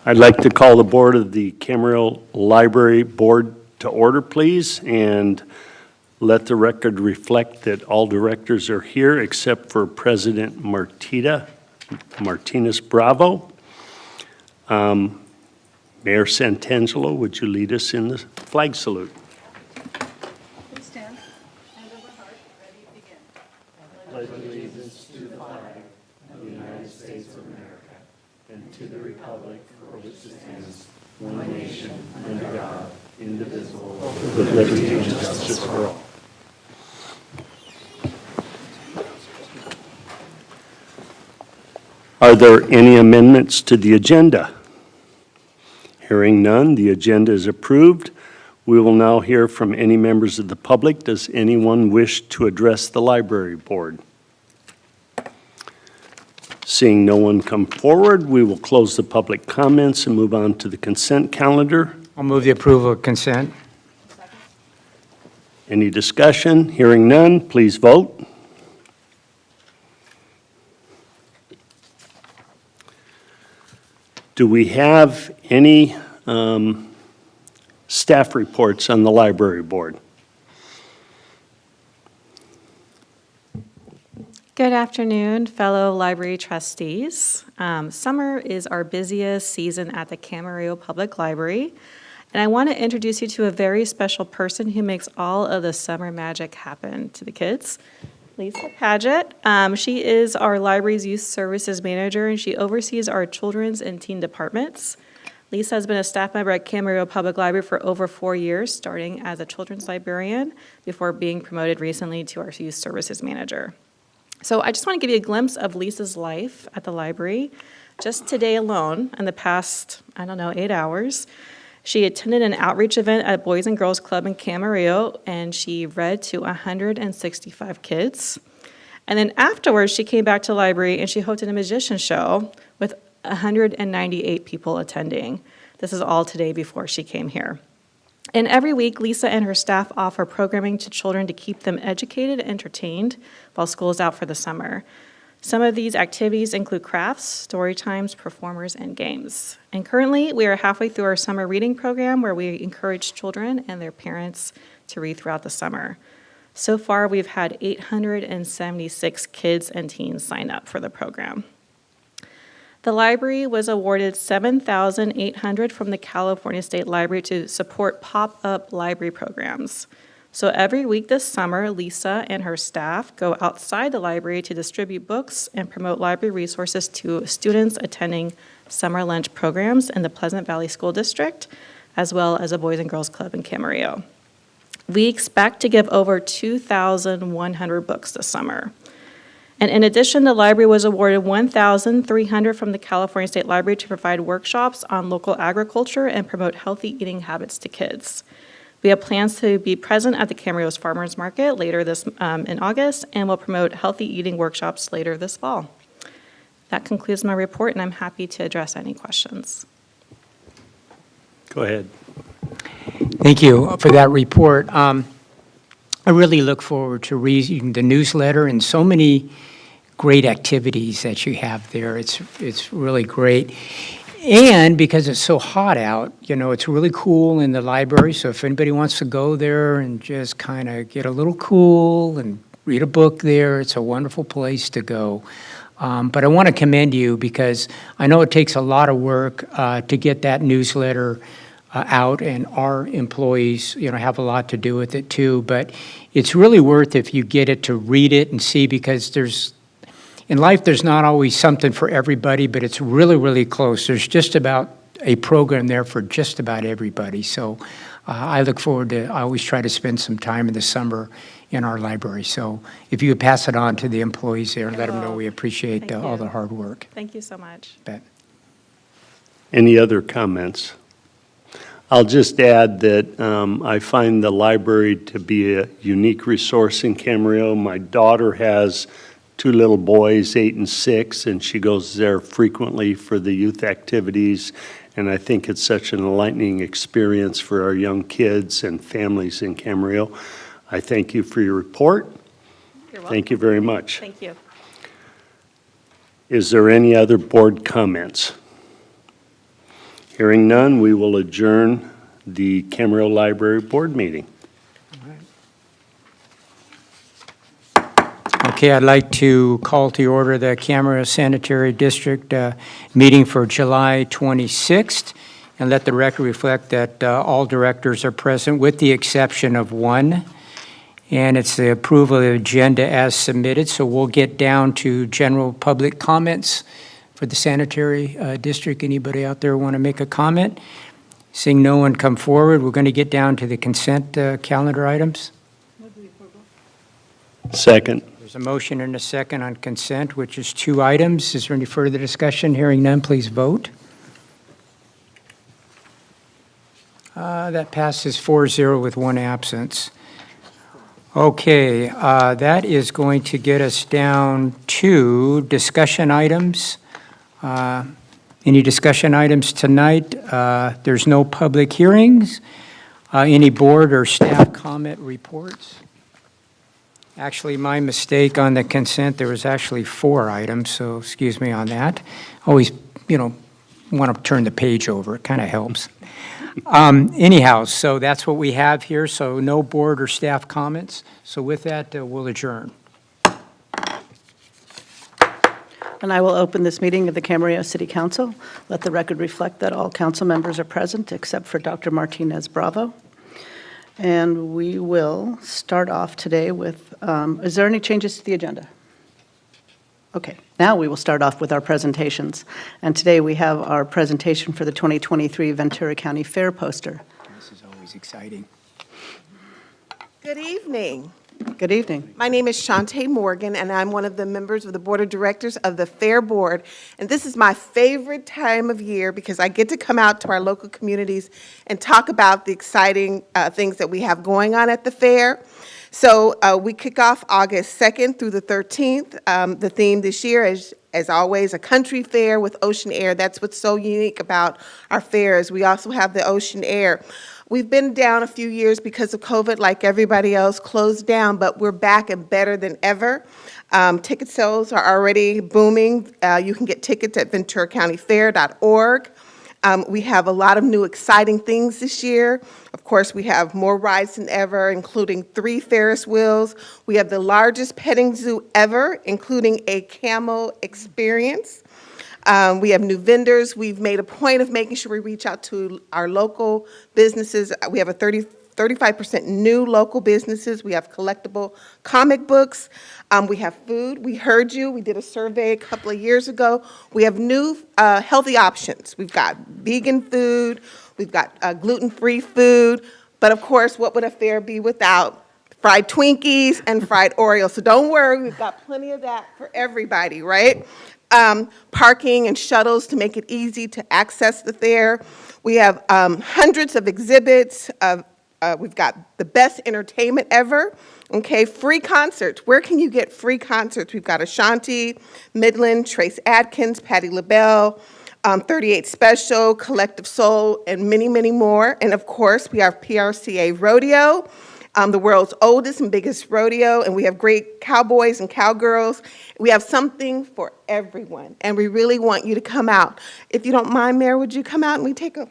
I'd like to call the board of the Camarillo Library Board to order, please, and let the record reflect that all directors are here except for President Martinez Bravo. Mayor Santangelo, would you lead us in the flag salute? Please stand. Hand over heart. Ready, begin. Pledge allegiance to the flag of the United States of America and to the republic for which it stands, one nation, under God, indivisible, with liberty and justice for all. Are there any amendments to the agenda? Hearing none, the agenda is approved. We will now hear from any members of the public. Does anyone wish to address the library board? Seeing no one come forward, we will close the public comments and move on to the consent calendar. I'll move the approval of consent. Any discussion? Hearing none, please vote. Do we have any staff reports on the library board? Good afternoon, fellow library trustees. Summer is our busiest season at the Camarillo Public Library, and I want to introduce you to a very special person who makes all of the summer magic happen to the kids. Lisa Paget. She is our library's youth services manager, and she oversees our children's and teen departments. Lisa has been a staff member at Camarillo Public Library for over 4 years, starting as a children's librarian before being promoted recently to our youth services manager. So I just want to give you a glimpse of Lisa's life at the library. Just today alone, in the past, 8 hours, she attended an outreach event at Boys and Girls Club in Camarillo, and she read to 165 kids. And then afterwards, she came back to the library and she hosted a magician show with 198 people attending. This is all today before she came here. And every week, Lisa and her staff offer programming to children to keep them educated and entertained while school is out for the summer. Some of these activities include crafts, story times, performers, and games. And currently, we are halfway through our summer reading program where we encourage children and their parents to read throughout the summer. So far, we've had 876 kids and teens sign up for the program. The library was awarded $7,800 from the California State Library to support pop-up library programs. So every week this summer, Lisa and her staff go outside the library to distribute books and promote library resources to students attending summer lunch programs in the Pleasant Valley School District, as well as a Boys and Girls Club in Camarillo. We expect to give over 2,100 books this summer. And in addition, the library was awarded $1,300 from the California State Library to provide workshops on local agriculture and promote healthy eating habits to kids. We have plans to be present at the Camarillo's Farmers Market later in August, and we'll promote healthy eating workshops later this fall. That concludes my report, and I'm happy to address any questions. Go ahead. Thank you for that report. I really look forward to reading the newsletter and so many great activities that you have there. It's really great. And because it's so hot out, it's really cool in the library. So if anybody wants to go there and just kind of get a little cool and read a book there, it's a wonderful place to go. But I want to commend you because I know it takes a lot of work to get that newsletter out, and our employees, have a lot to do with it too. But it's really worth if you get it to read it and see, because in life, there's not always something for everybody, but it's really, really close. There's just about a program there for just about everybody. So I look forward to, I always try to spend some time in the summer in our library. So if you would pass it on to the employees there, let them know we appreciate all the hard work. Thank you so much. Bet. Any other comments? I'll just add that I find the library to be a unique resource in Camarillo. My daughter has 2 little boys, 8 and 6, and she goes there frequently for the youth activities. And I think it's such an enlightening experience for our young kids and families in Camarillo. I thank you for your report. You're welcome. Thank you very much. Thank you. Is there any other board comments? Hearing none, we will adjourn the Camarillo Library Board meeting. Okay, I'd like to call to order the Camarillo Sanitary District meeting for July 26th, and let the record reflect that all directors are present with the exception of one. And it's the approval of the agenda as submitted, so we'll get down to general public comments for the sanitary district. Anybody out there want to make a comment? Seeing no one come forward, we're going to get down to the consent calendar items. Second. There's a motion and a second on consent, which is 2 items. Is there any further discussion? Hearing none, please vote. That passes 4-0 with 1 absence. Okay, that is going to get us down to discussion items. Any discussion items tonight? There's no public hearings. Any board or staff comment reports? Actually, my mistake on the consent, there was actually 4 items, so excuse me on that. Always, want to turn the page over. It kind of helps. Anyhow, so that's what we have here, so no board or staff comments. So with that, we'll adjourn. And I will open this meeting of the Camarillo City Council. Let the record reflect that all council members are present except for Dr. Martinez Bravo. And we will start off today with, is there any changes to the agenda? Okay, now we will start off with our presentations. And today we have our presentation for the 2023 Ventura County Fair poster. This is always exciting. Good evening. Good evening. My name is Shantae Morgan, and I'm one of the members of the Board of Directors of the Fair Board. And this is my favorite time of year because I get to come out to our local communities and talk about the exciting things that we have going on at the fair. So we kick off August 2nd through the 13th. The theme this year is, as always, a country fair with ocean air. That's what's so unique about our fairs. We also have the ocean air. We've been down a few years because of COVID, like everybody else, closed down, but we're back and better than ever. Ticket sales are already booming. You can get tickets at venturacountyfair.org. We have a lot of new exciting things this year. Of course, we have more rides than ever, including 3 Ferris wheels. We have the largest petting zoo ever, including a camel experience. We have new vendors. We've made a point of making sure we reach out to our local businesses. We have a 35% new local businesses. We have collectible comic books. We have food. We heard you. We did a survey a couple of years ago. We have new healthy options. We've got vegan food. We've got gluten-free food. But of course, what would a fair be without fried Twinkies and fried Oreos? So don't worry, we've got plenty of that for everybody, right? Parking and shuttles to make it easy to access the fair. We have hundreds of exhibits. We've got the best entertainment ever. Okay, free concerts. Where can you get free concerts? We've got Ashanti, Midland, Trace Adkins, Patti LaBelle, 38 Special, Collective Soul, and many, many more. And of course, we have PRCA Rodeo, the world's oldest and biggest rodeo, and we have great cowboys and cowgirls. We have something for everyone, and we really want you to come out. If you don't mind, Mayor, would you come out and we take a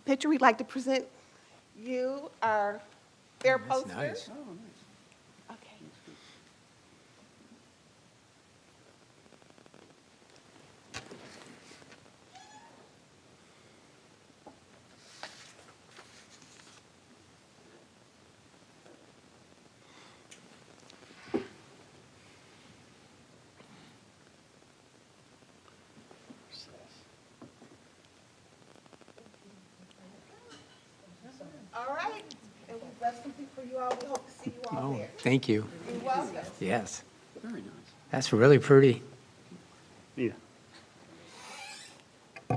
picture? We'd like to present you our fair poster. Nice. Okay. All right, and we've left something for you all. We hope to see you all Oh, there. thank you. You're welcome. Yes. Very nice. That's really pretty. Yeah. We're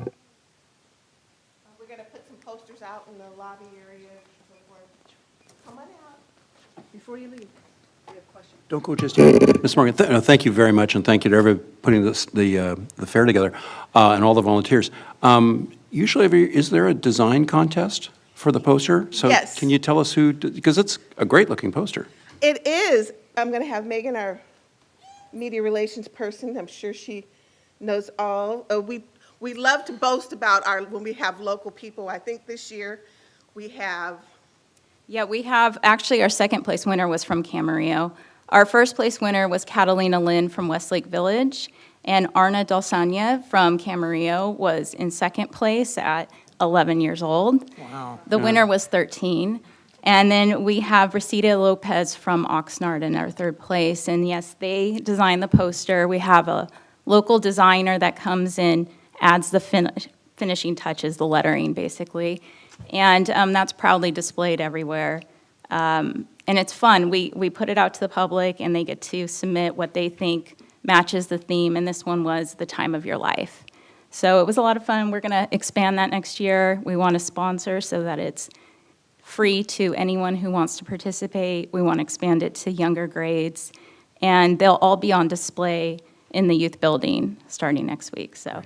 going to put some posters out in the lobby area. So come on out. Before you leave, we have questions. Don't go just yet. Ms. Morgan, thank you very much, and thank you to everybody putting the fair together, and all the volunteers. Usually, is there a design contest for the poster? So Yes. can you tell us who, because it's a great-looking poster. It is. I'm going to have Megan, our media relations person. I'm sure she knows all. We love to boast about when we have local people. I think this year we have, Yeah, we have, actually, our second place winner was from Camarillo. Our first place winner was Catalina Lynn from Westlake Village, and Arna Dalsania from Camarillo was in second place at 11 years old. Wow. The winner was 13. And then we have Resita Lopez from Oxnard in our third place, and yes, they designed the poster. We have a local designer that comes in, adds the finishing touches, the lettering, basically. And that's proudly displayed everywhere. And it's fun. We put it out to the public, and they get to submit what they think matches the theme, and this one was the time of your life. So it was a lot of fun. We're going to expand that next year. We want to sponsor so that it's free to anyone who wants to participate. We want to expand it to younger grades, and they'll all be on display in the youth building starting next week, so.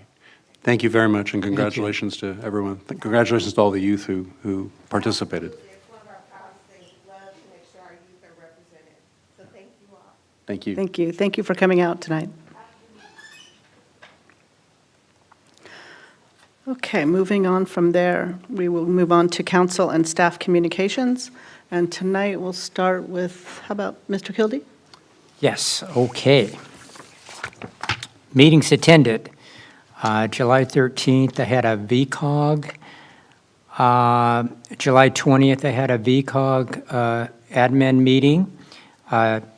Thank you very much, and congratulations to everyone. Congratulations to all the youth who participated. it's one of our proudest things. We love to make sure our youth are represented. So thank you all. Thank you. Thank you. Thank you for coming out tonight. Okay, moving on from there, we will move on to council and staff communications. And tonight, we'll start with, how about Mr. Kildee? Yes, okay. Meetings attended. July 13th, I had a VCOG. July 20th, I had a VCOG admin meeting.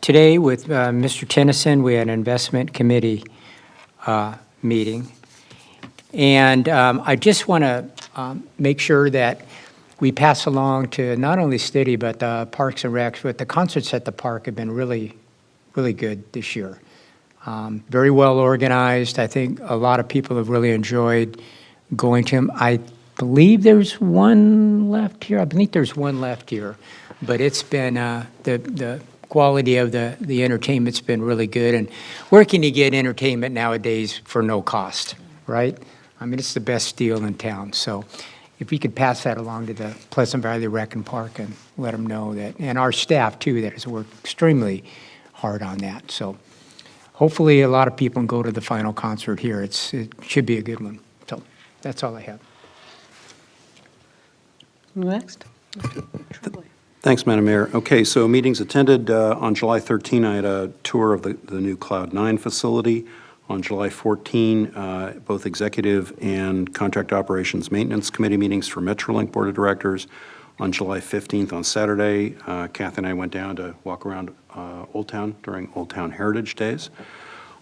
Today, with Mr. Tennyson, we had an investment committee meeting. And I just want to make sure that we pass along to not only City, but the Parks and Recs, but the concerts at the park have been really, really good this year. Very well organized. I think a lot of people have really enjoyed going to them. I believe there's one left here. I believe there's one left here. But it's been, the quality of the entertainment's been really good. And where can you get entertainment nowadays for no cost, right? I mean, it's the best deal in town. So if we could pass that along to the Pleasant Valley Rec and Park and let them know that, and our staff too, that has worked extremely hard on that. So hopefully a lot of people can go to the final concert here. It should be a good one. So that's all I have. Next. Thanks, Madam Mayor. Okay, so meetings attended. On July 13, I had a tour of the new Cloud9 facility. On July 14, both Executive and Contract Operations Maintenance Committee meetings for Metrolink Board of Directors. On July 15th, on Saturday, Kathy and I went down to walk around Old Town during Old Town Heritage Days.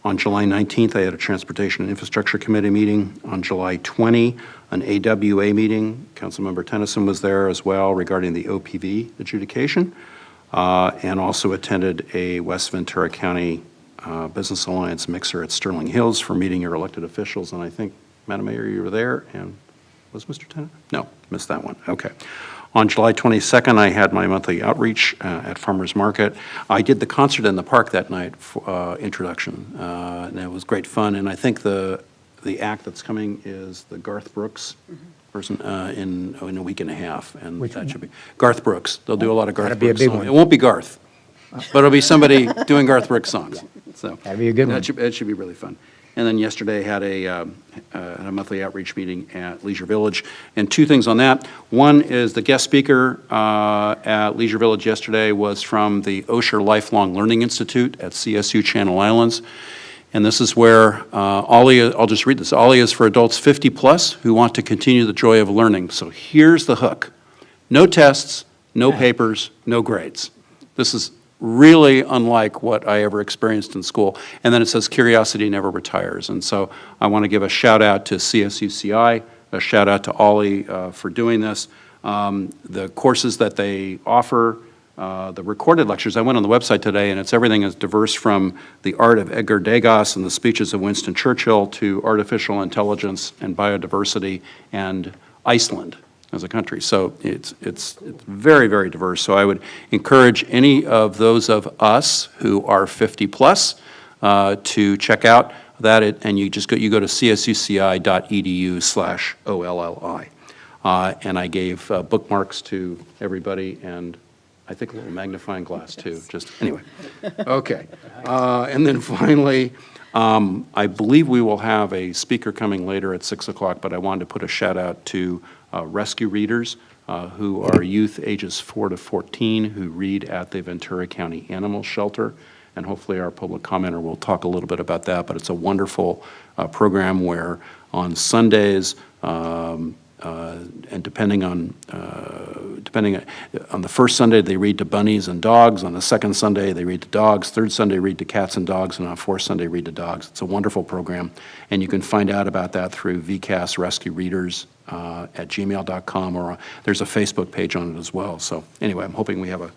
On July 19th, I had a Transportation and Infrastructure Committee meeting. On July 20, an AWA meeting. Councilmember Tennyson was there as well regarding the OPV adjudication, and also attended a West Ventura County Business Alliance mixer at Sterling Hills for meeting your elected officials. And I think, Madam Mayor, you were there, and was Mr. Tennyson? No, missed that one. Okay. On July 22nd, I had my monthly outreach at Farmers Market. I did the concert in the park that night, for, introduction, and it was great fun. And I think the act that's coming is the Garth Brooks person in a week and a half, and that should be Garth Brooks. They'll do a lot of Garth That'd be a Brooks big songs. one. It won't be Garth, but it'll be somebody doing Garth Brooks songs. So That'd be a good one. It should be really fun. And then yesterday had a monthly outreach meeting at Leisure Village. And two things on that. One is the guest speaker at Leisure Village yesterday was from the Osher Lifelong Learning Institute at CSU Channel Islands. And this is where I'll just read this. OLLI is for adults 50 plus who want to continue the joy of learning. So here's the hook. No tests, no papers, no grades. This is really unlike what I ever experienced in school. And then it says curiosity never retires. And so I want to give a shout out to CSUCI, a shout out to OLLI for doing this. The courses that they offer, the recorded lectures, I went on the website today and it's everything as diverse from the art of Edgar Degas and the speeches of Winston Churchill to artificial intelligence and biodiversity and Iceland as a country. So it's very, very diverse. So I would encourage any of those of us who are 50 plus to check out that, and you go to csuci.edu/OLLI. And I gave bookmarks to everybody, and I think a little magnifying glass too, just, anyway. Okay. And then finally, I believe we will have a speaker coming later at 6 o'clock, but I wanted to put a shout out to rescue readers who are youth ages 4 to 14 who read at the Ventura County Animal Shelter. And hopefully our public commenter will talk a little bit about that, but it's a wonderful program where on Sundays, and depending on the first Sunday, they read to bunnies and dogs. On the second Sunday, they read to dogs. Third Sunday, read to cats and dogs. And on fourth Sunday, read to dogs. It's a wonderful program. And you can find out about that through VCAS Rescue Readers at gmail.com, or there's a Facebook page on it as well. So anyway, I'm hoping we have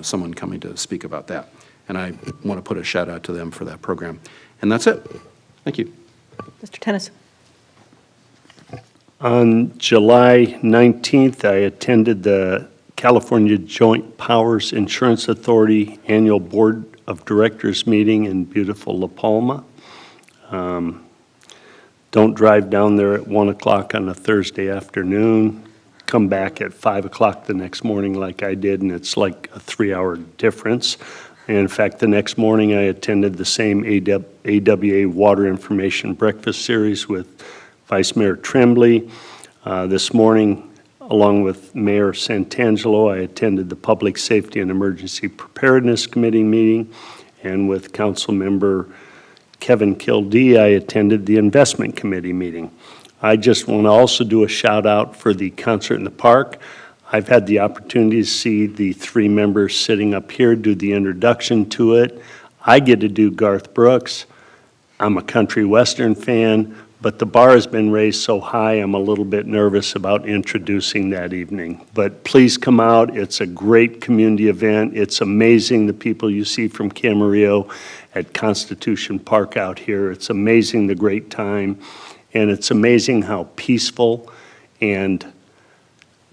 someone coming to speak about that. And I want to put a shout out to them for that program. And that's it. Thank you. Mr. Tennyson. On July 19th, I attended the California Joint Powers Insurance Authority Annual Board of Directors meeting in beautiful La Palma. Don't drive down there at 1 o'clock on a Thursday afternoon. Come back at 5 o'clock the next morning like I did, and it's like a 3-hour difference. And in fact, the next morning I attended the same AWA Water Information Breakfast Series with Vice Mayor Tremblay. This morning, along with Mayor Santangelo, I attended the Public Safety and Emergency Preparedness Committee meeting, and with Council Member Kevin Kildee, I attended the Investment Committee meeting. I just want to also do a shout out for the concert in the park. I've had the opportunity to see the 3 members sitting up here do the introduction to it. I get to do Garth Brooks. I'm a country western fan, but the bar has been raised so high, I'm a little bit nervous about introducing that evening. But please come out. It's a great community event. It's amazing the people you see from Camarillo at Constitution Park out here. It's amazing the great time, and it's amazing how peaceful and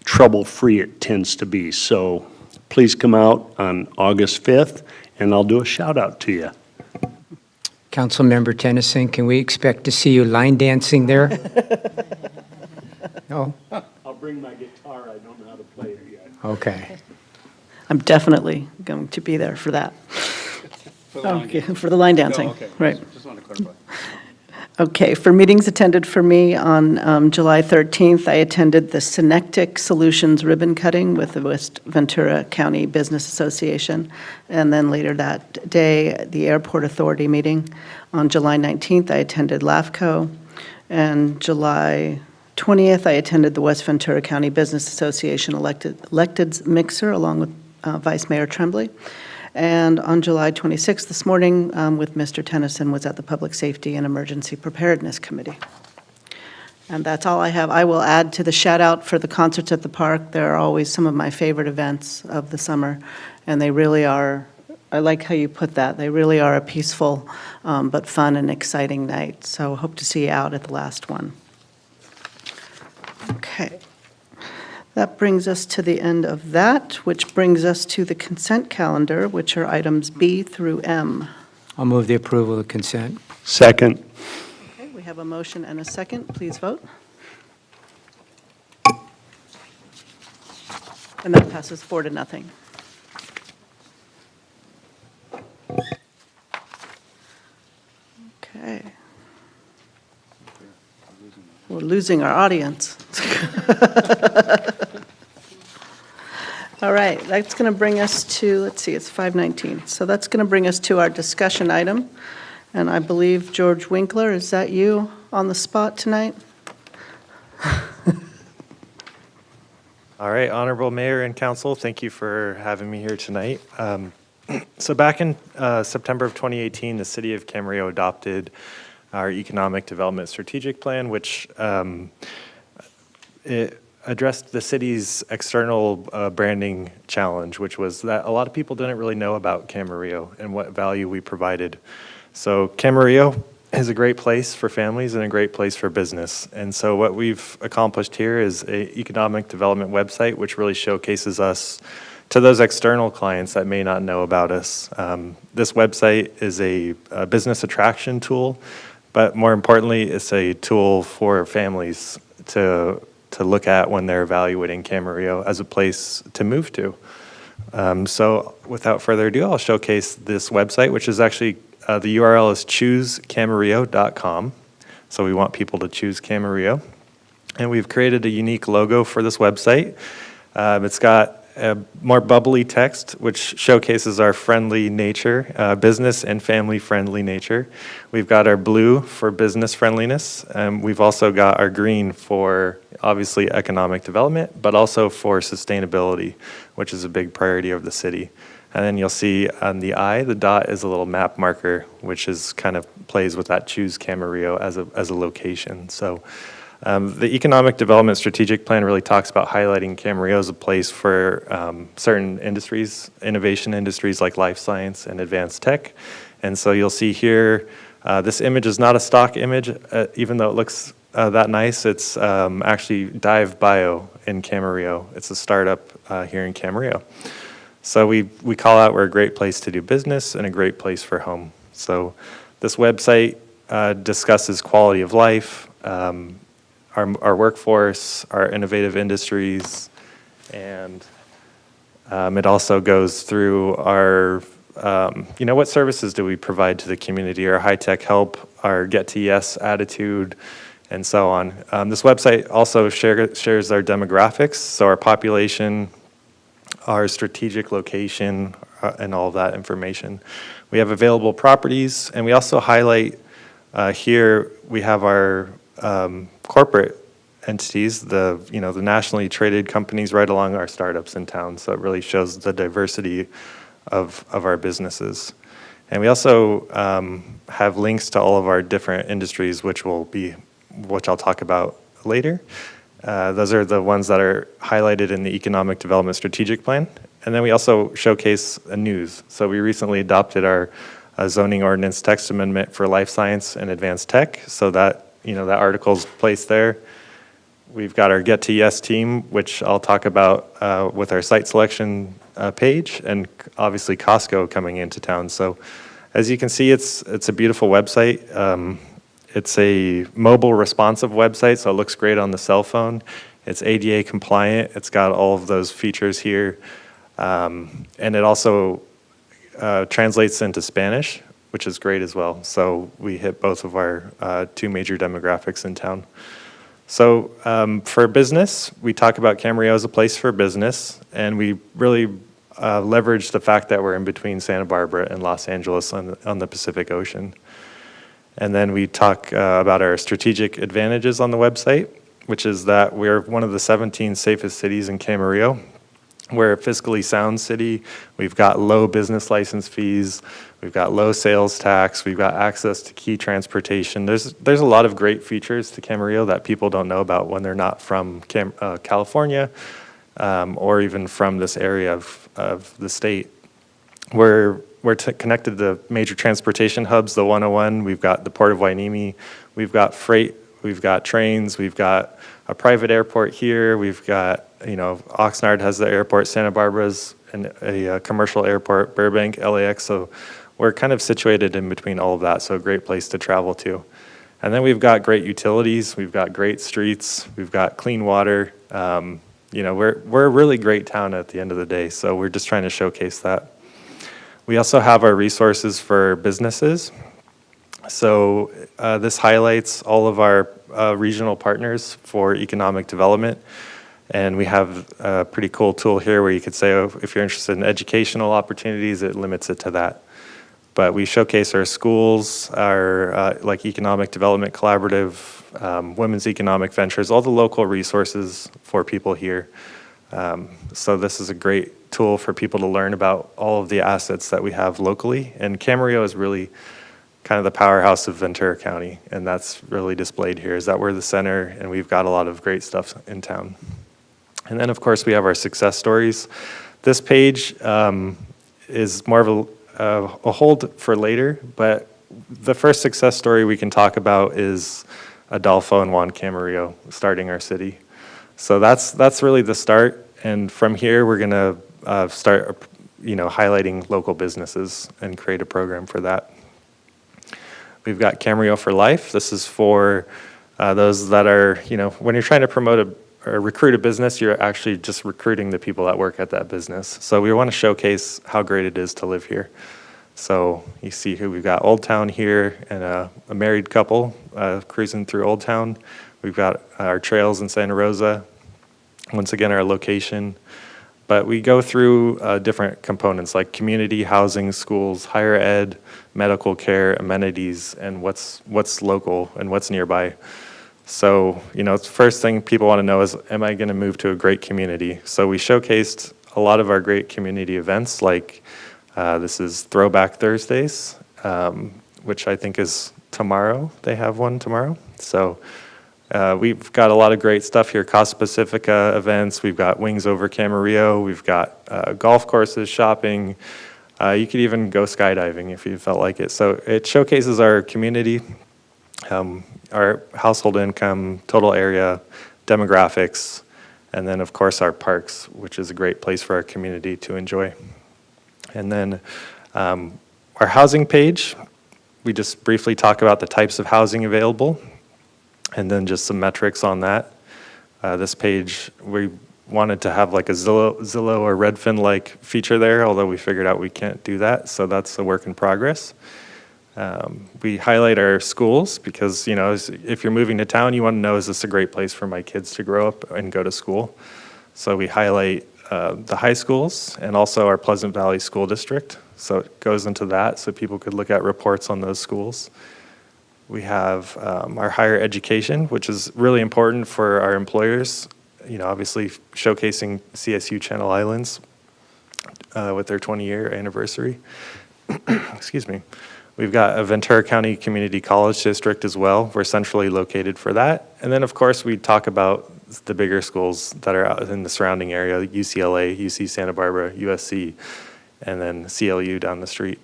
trouble-free it tends to be. So please come out on August 5th, and I'll do a shout-out to you. Councilmember Tennyson, can we expect to see you line dancing there? No? I'll bring my guitar. I don't know how to play it yet. Okay. I'm definitely going to be there for that. Okay, for the line dancing, right. Just wanted to clarify. Okay, for meetings attended for me on July 13th, I attended the Synectic Solutions ribbon cutting with the West Ventura County Business Association. And then later that day, the Airport Authority meeting. On July 19th, I attended LAFCO. And July 20th, I attended the West Ventura County Business Association electeds mixer along with Vice Mayor Tremblay. And on July 26th, this morning, with Mr. Tennyson, was at the Public Safety and Emergency Preparedness Committee. And that's all I have. I will add to the shout-out for the concerts at the park. They're always some of my favorite events of the summer, and they really are, I like how you put that, they really are a peaceful but fun and exciting night. So hope to see you out at the last one. Okay. That brings us to the end of that, which brings us to the consent calendar, which are items B through M. I'll move the approval of consent. Second. Okay, we have a motion and a second. Please vote. And that passes 4-0. Okay. We're losing our audience. All right, that's going to bring us to, let's see, it's 5:19. So that's going to bring us to our discussion item. And I believe, George Winkler, is that you on the spot tonight? All right, Honorable Mayor and Council, thank you for having me here tonight. So back in September of 2018, the City of Camarillo adopted our Economic Development Strategic Plan, which it addressed the city's external branding challenge, which was that a lot of people didn't really know about Camarillo and what value we provided. So Camarillo is a great place for families and a great place for business. And so what we've accomplished here is an economic development website, which really showcases us to those external clients that may not know about us. This website is a business attraction tool, but more importantly, it's a tool for families to look at when they're evaluating Camarillo as a place to move to. So without further ado, I'll showcase this website, which is actually, the URL is choosecamarillo.com. So we want people to choose Camarillo. And we've created a unique logo for this website. It's got a more bubbly text, which showcases our friendly nature, business and family-friendly nature. We've got our blue for business friendliness, and we've also got our green for, obviously, economic development, but also for sustainability, which is a big priority of the city. And then you'll see on the eye, the dot is a little map marker, which is kind of plays with that choose Camarillo as a location. So the Economic Development Strategic Plan really talks about highlighting Camarillo as a place for certain industries, innovation industries like life science and advanced tech. And so you'll see here, this image is not a stock image, even though it looks that nice. It's actually Dive Bio in Camarillo. It's a startup here in Camarillo. So we call out we're a great place to do business and a great place for home. So this website discusses quality of life, our workforce, our innovative industries, and it also goes through our, what services do we provide to the community, our high-tech help, our get-to-yes attitude, and so on. This website also shares our demographics, so our population, our strategic location, and all of that information. We have available properties, and we also highlight here we have our corporate entities, the nationally traded companies right along our startups in town. So it really shows the diversity of our businesses. And we also have links to all of our different industries, which I'll talk about later. Those are the ones that are highlighted in the Economic Development Strategic Plan. And then we also showcase news. So we recently adopted our zoning ordinance text amendment for life science and advanced tech. So that, that article's placed there. We've got our Get to Yes team, which I'll talk about with our site selection page, and obviously Costco coming into town. So as you can see, it's a beautiful website. It's a mobile responsive website, so it looks great on the cell phone. It's ADA compliant. It's got all of those features here. And it also translates into Spanish, which is great as well. So we hit both of our two major demographics in town. So for business, we talk about Camarillo as a place for business, and we really leverage the fact that we're in between Santa Barbara and Los Angeles on the Pacific Ocean. And then we talk about our strategic advantages on the website, which is that we're one of the 17 safest cities in Camarillo. We're a fiscally sound city. We've got low business license fees. We've got low sales tax. We've got access to key transportation. There's a lot of great features to Camarillo that people don't know about when they're not from California or even from this area of the state. We're connected to major transportation hubs, the 101. We've got the Port of Hueneme. We've got freight. We've got trains. We've got a private airport here. We've got, Oxnard has the airport. Santa Barbara's a commercial airport. Burbank, LAX. So we're kind of situated in between all of that. So a great place to travel to. And then we've got great utilities. We've got great streets. We've got clean water. We're a really great town at the end of the day. So we're just trying to showcase that. We also have our resources for businesses. So this highlights all of our regional partners for economic development. And we have a pretty cool tool here where you could say, if you're interested in educational opportunities, it limits it to that. But we showcase our schools, our like Economic Development Collaborative, Women's Economic Ventures, all the local resources for people here. So this is a great tool for people to learn about all of the assets that we have locally. And Camarillo is really kind of the powerhouse of Ventura County, and that's really displayed here, is that we're the center and we've got a lot of great stuff in town. And then, of course, we have our success stories. This page is more of a hold for later, but the first success story we can talk about is Adolfo and Juan Camarillo starting our city. So that's really the start, and from here we're going to start, highlighting local businesses and create a program for that. We've got Camarillo for Life. This is for those that are, when you're trying to promote recruit a business, you're actually just recruiting the people that work at that business. So we want to showcase how great it is to live here. So you see here we've got Old Town here and a married couple cruising through Old Town. We've got our trails in Santa Rosa, once again our location. But we go through different components like community, housing, schools, higher ed, medical care, amenities, and what's local and what's nearby. So, the first thing people want to know is, am I going to move to a great community? So we showcased a lot of our great community events, like this is Throwback Thursdays, which I think is tomorrow. They have one tomorrow. So we've got a lot of great stuff here, Costa Pacifica events. We've got Wings Over Camarillo. We've got golf courses, shopping. You could even go skydiving if you felt like it. So it showcases our community, our household income, total area, demographics, and then, of course, our parks, which is a great place for our community to enjoy. And then our housing page, we just briefly talk about the types of housing available, and then just some metrics on that. This page, we wanted to have like a Zillow or Redfin-like feature there, although we figured out we can't do that, so that's a work in progress. We highlight our schools because, if you're moving to town, you want to know, is this a great place for my kids to grow up and go to school? So we highlight the high schools and also our Pleasant Valley School District. So it goes into that so people could look at reports on those schools. We have our higher education, which is really important for our employers, obviously showcasing CSU Channel Islands with their 20-year anniversary. Excuse me. We've got a Ventura County Community College District as well. We're centrally located for that. And then, of course, we talk about the bigger schools that are out in the surrounding area, UCLA, UC Santa Barbara, USC, and then CLU down the street.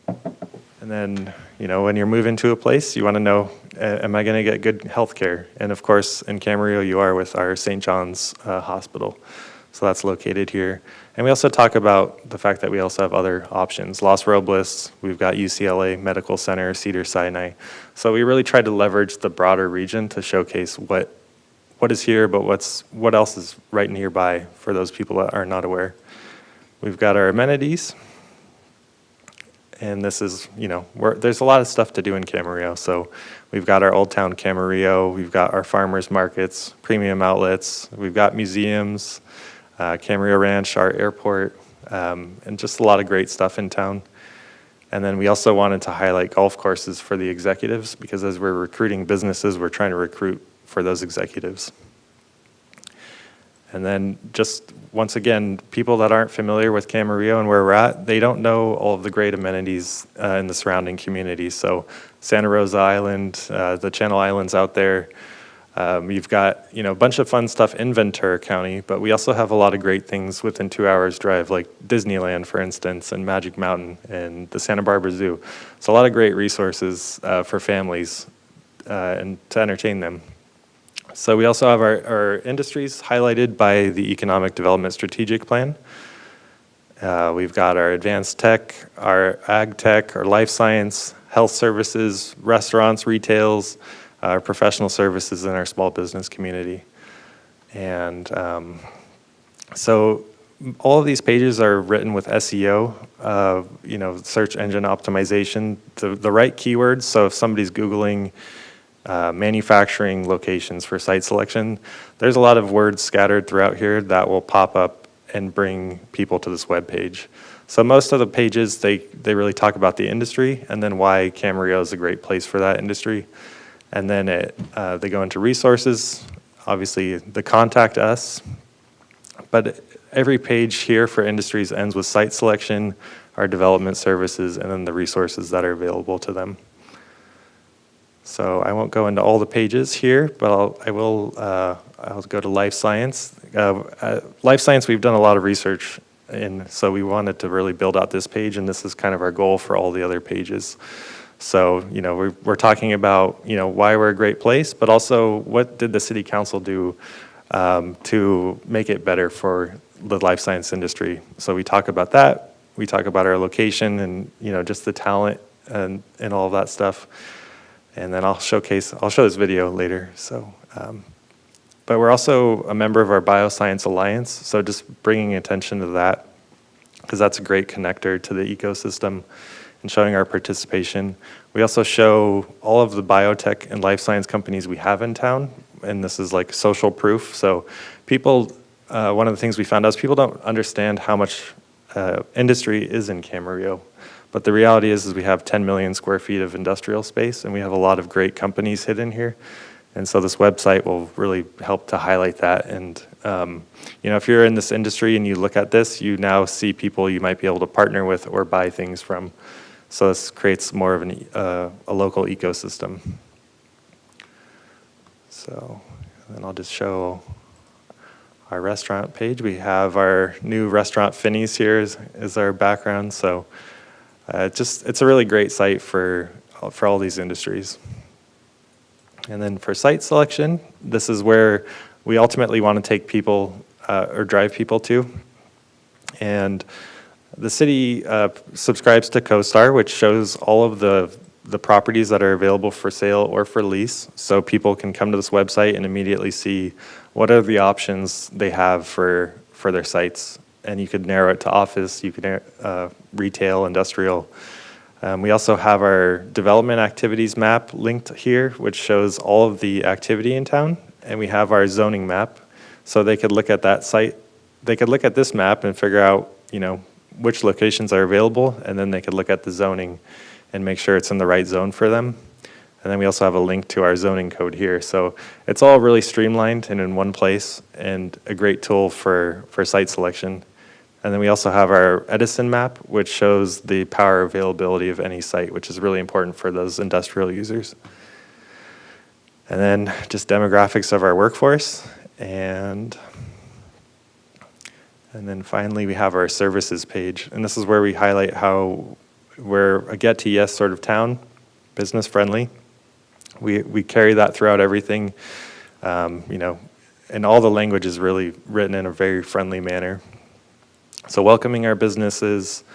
And then, when you're moving to a place, you want to know, am I going to get good health care? And, of course, in Camarillo, you are with our St. John's Hospital. So that's located here. And we also talk about the fact that we also have other options. Los Robles, we've got UCLA Medical Center, Cedars-Sinai. So we really tried to leverage the broader region to showcase what is here, but what else is right nearby for those people that are not aware. We've got our amenities. And this is, there's a lot of stuff to do in Camarillo. So we've got our Old Town Camarillo. We've got our farmers markets, premium outlets. We've got museums. Camarillo Ranch, our airport, and just a lot of great stuff in town. And then we also wanted to highlight golf courses for the executives because as we're recruiting businesses, we're trying to recruit for those executives. And then just once again, people that aren't familiar with Camarillo and where we're at, they don't know all of the great amenities in the surrounding communities. So Santa Rosa Island, the Channel Islands out there. You've got, a bunch of fun stuff in Ventura County, but we also have a lot of great things within 2 hours drive, like Disneyland, for instance, and Magic Mountain, and the Santa Barbara Zoo. So a lot of great resources for families and to entertain them. So we also have our industries highlighted by the Economic Development Strategic Plan. We've got our advanced tech, our ag tech, our life science, health services, restaurants, retails, our professional services, and our small business community. And so all of these pages are written with SEO, search engine optimization, the right keywords. So if somebody's Googling manufacturing locations for site selection, there's a lot of words scattered throughout here that will pop up and bring people to this web page. So most of the pages, they really talk about the industry and then why Camarillo is a great place for that industry. And then they go into resources, obviously the contact us, but every page here for industries ends with site selection, our development services, and then the resources that are available to them. So I won't go into all the pages here, but I'll go to life science. Life science, we've done a lot of research in, so we wanted to really build out this page, and this is kind of our goal for all the other pages. So, we're talking about, why we're a great place, but also what did the city council do to make it better for the life science industry. So we talk about that. We talk about our location and, just the talent and all of that stuff. And then I'll show this video later. So But we're also a member of our Bioscience Alliance, so just bringing attention to that, because that's a great connector to the ecosystem and showing our participation. We also show all of the biotech and life science companies we have in town, and this is like social proof. So people, one of the things we found out is people don't understand how much industry is in Camarillo. But the reality is we have 10 million square feet of industrial space, and we have a lot of great companies hidden here. And so this website will really help to highlight that. And if you're in this industry and you look at this, you now see people you might be able to partner with or buy things from. So this creates more of a local ecosystem. So then I'll just show our restaurant page. We have our new restaurant Finney's here is our background. So it's a really great site for all these industries. And then for site selection, this is where we ultimately want to take people or drive people to. And the city subscribes to CoStar, which shows all of the properties that are available for sale or for lease. So people can come to this website and immediately see what are the options they have for their sites. And you could narrow it to office, you could retail, industrial. We also have our development activities map linked here, which shows all of the activity in town. And we have our zoning map. So they could look at that site. They could look at this map and figure out, which locations are available. And then they could look at the zoning and make sure it's in the right zone for them. And then we also have a link to our zoning code here. So it's all really streamlined and in one place, and a great tool for site selection. And then we also have our Edison map, which shows the power availability of any site, which is really important for those industrial users. And then just demographics of our workforce. And then finally, we have our services page. And this is where we highlight how we're a get to yes sort of town, business friendly. We carry that throughout everything, and all the language is really written in a very friendly manner. So welcoming our businesses,